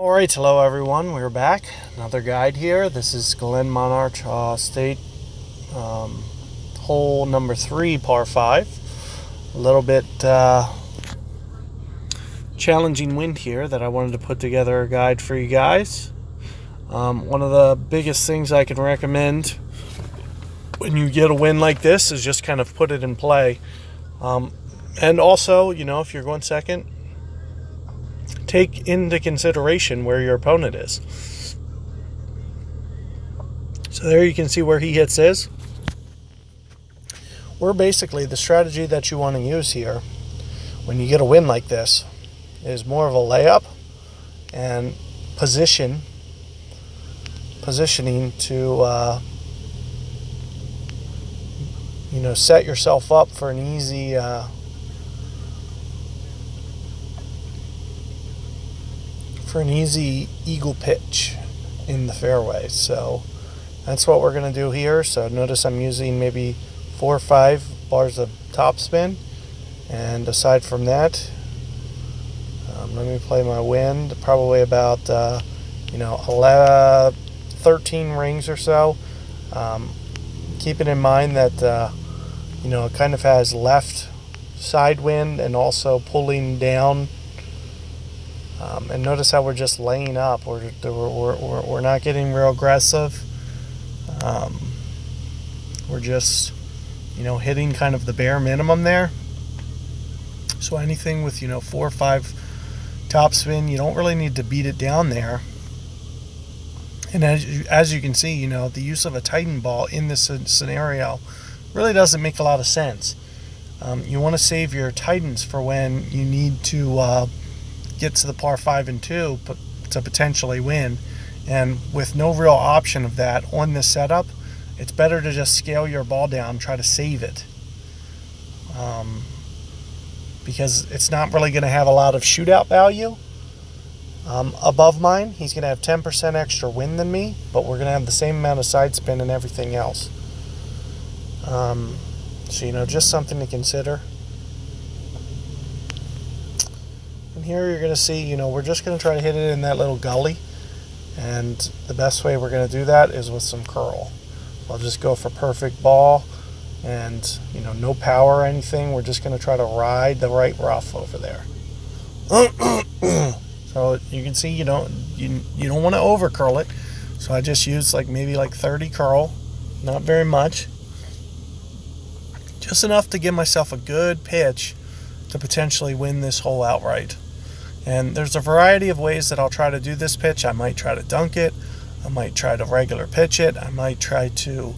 Alright, hello everyone, we're back. Another guide here. This is Glenmonarch Estate Hole number 3, par 5. A little bit challenging wind here that I wanted to put together a guide for you guys. One of the biggest things I can recommend when you get a wind like this is just kind of put it in play. And also, if you're going second, take into consideration where your opponent is. So there you can see where he hits his. We're basically, the strategy that you want to use here when you get a win like this is more of a layup and positioning to set yourself up for an easy eagle pitch in the fairway. So that's what we're going to do here. So notice I'm using maybe 4 or 5 bars of topspin, and aside from that, let me play my wind, probably about 13 rings or so. Keeping in mind that it kind of has left side wind and also pulling down. And notice how we're just laying up. We're not getting real aggressive. We're just, hitting kind of the bare minimum there. So anything with, 4 or 5 topspin, you don't really need to beat it down there. And as you can see, the use of a Titan ball in this scenario really doesn't make a lot of sense. You want to save your Titans for when you need to get to the par 5 and 2 to potentially win. And with no real option of that on this setup, it's better to just scale your ball down, try to save it, because it's not really going to have a lot of shootout value. Above mine, he's going to have 10% extra wind than me, but we're going to have the same amount of side spin and everything else. So just something to consider. And here you're going to see, we're just going to try to hit it in that little gully. And the best way we're going to do that is with some curl. I'll just go for perfect ball and, no power or anything. We're just going to try to ride the right rough over there. So you can see you don't want to over curl it. So I just used maybe 30 curl, not very much. Just enough to give myself a good pitch to potentially win this hole outright. And there's a variety of ways that I'll try to do this pitch. I might try to dunk it. I might try to regular pitch it. I might try to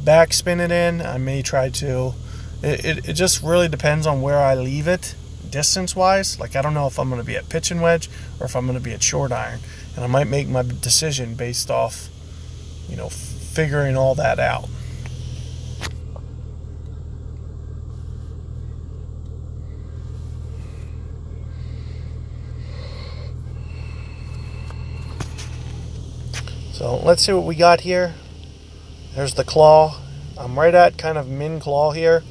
backspin it in. I may try to... It just really depends on where I leave it distance-wise. I don't know if I'm going to be at pitch and wedge or if I'm going to be at short iron. And I might make my decision based off, figuring all that out. So let's see what we got here. There's the claw. I'm right at kind of min claw here.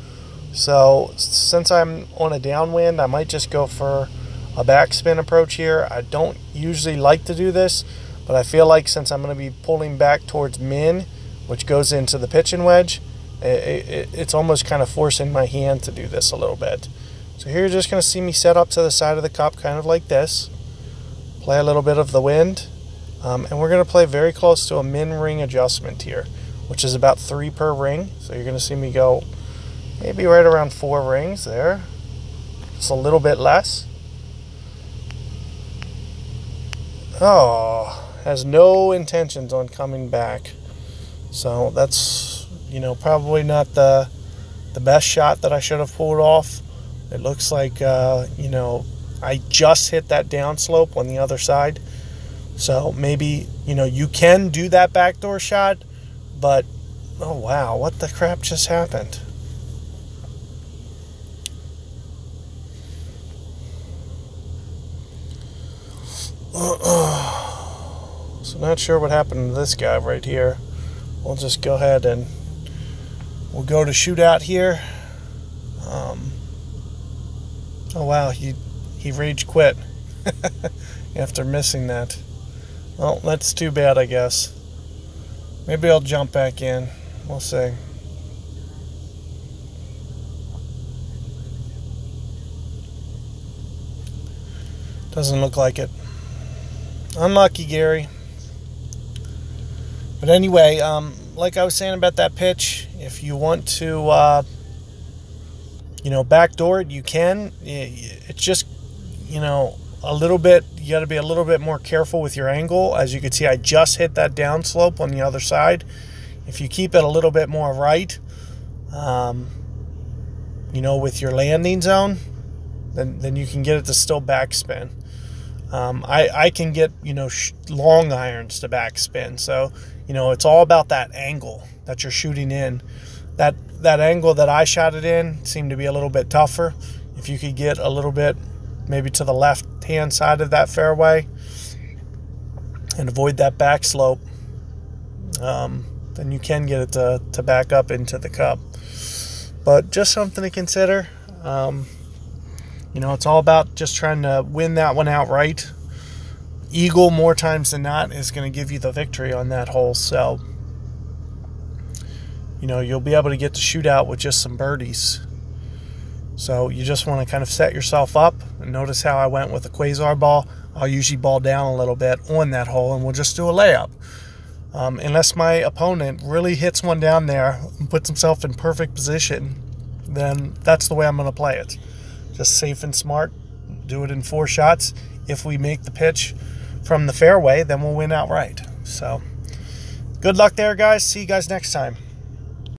So since I'm on a downwind, I might just go for a backspin approach here. I don't usually like to do this, but I feel like since I'm going to be pulling back towards min, which goes into the pitch and wedge, it's almost kind of forcing my hand to do this a little bit. So here you're just going to see me set up to the side of the cup kind of like this. Play a little bit of the wind. And we're going to play very close to a min ring adjustment here, which is about 3 per ring. So you're going to see me go maybe right around 4 rings there. Just a little bit less. Oh, has no intentions on coming back. So that's, probably not the best shot that I should have pulled off. It looks like, I just hit that downslope on the other side. So maybe, you can do that backdoor shot, but, oh wow, what the crap just happened? So not sure what happened to this guy right here. We'll just go ahead and we'll go to shootout here. Oh wow, he rage quit. after missing that. Well, that's too bad, I guess. Maybe I'll jump back in. We'll see. Doesn't look like it. Unlucky, Gary. But anyway, like I was saying about that pitch, if you want to, backdoor it, you can. It's just, a little bit, you got to be a little bit more careful with your angle. As you can see, I just hit that downslope on the other side. If you keep it a little bit more right, with your landing zone, then you can get it to still backspin. I can get, long irons to backspin. So, it's all about that angle that you're shooting in. That angle that I shot it in seemed to be a little bit tougher. If you could get a little bit maybe to the left-hand side of that fairway and avoid that back slope, then you can get it to back up into the cup. But just something to consider. It's all about just trying to win that one outright. Eagle, more times than not, is going to give you the victory on that hole. So, you'll be able to get the shootout with just some birdies. So you just want to kind of set yourself up. And notice how I went with a quasar ball. I'll usually ball down a little bit on that hole, and we'll just do a layup. Unless my opponent really hits one down there and puts himself in perfect position, then that's the way I'm going to play it. Just safe and smart. Do it in 4 shots. If we make the pitch from the fairway, then we'll win outright. So, good luck there, guys. See you guys next time.